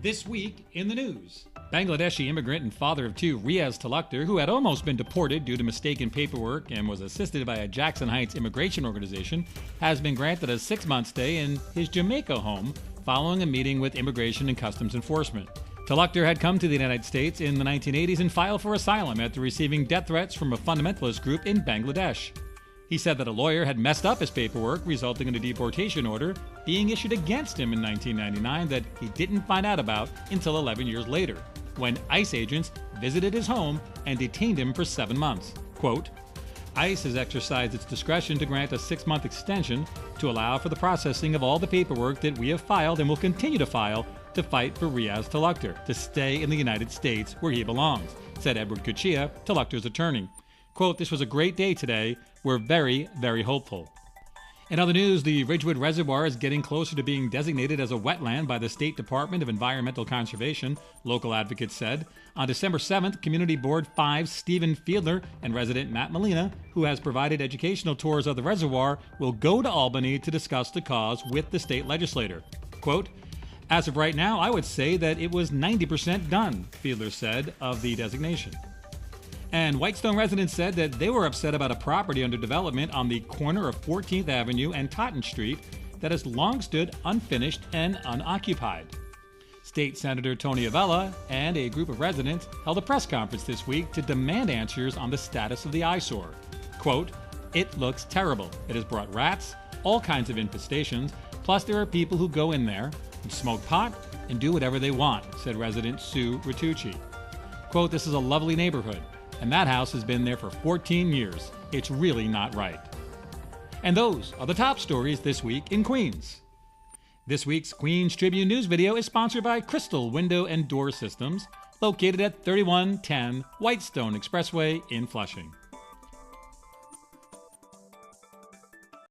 This week in the news. Bangladeshi immigrant and father of two Riaz Talukder, who had almost been deported due to mistaken paperwork and was assisted by a Jackson Heights immigration organization, has been granted a 6-month stay in his Jamaica home following a meeting with Immigration and Customs Enforcement. Talukder had come to the United States in the 1980s and filed for asylum after receiving death threats from a fundamentalist group in Bangladesh. He said that a lawyer had messed up his paperwork, resulting in a deportation order being issued against him in 1999 that he didn't find out about until 11 years later, when ICE agents visited his home and detained him for 7 months. Quote, ICE has exercised its discretion to grant a 6-month extension to allow for the processing of all the paperwork that we have filed and will continue to file to fight for Riaz Talukder to stay in the United States where he belongs, said Edward Kuchia, Talukder's attorney. Quote, this was a great day today. We're very, very hopeful. In other news, the Ridgewood Reservoir is getting closer to being designated as a wetland by the State Department of Environmental Conservation, local advocates said. On December 7th, Community Board 5's Stephen Fiedler and resident Matt Molina, who has provided educational tours of the reservoir, will go to Albany to discuss the cause with the state legislator. Quote, as of right now, I would say that it was 90% done, Fiedler said of the designation. And Whitestone residents said that they were upset about a property under development on the corner of 14th Avenue and Totten Street that has long stood unfinished and unoccupied. State Senator Tony Avella and a group of residents held a press conference this week to demand answers on the status of the eyesore. Quote, it looks terrible. It has brought rats, all kinds of infestations, plus there are people who go in there and smoke pot and do whatever they want, said resident Sue Ritucci. Quote, this is a lovely neighborhood. And that house has been there for 14 years. It's really not right. And those are the top stories this week in Queens. This week's Queens Tribune news video is sponsored by Crystal Window and Door Systems, located at 3110 Whitestone Expressway in Flushing.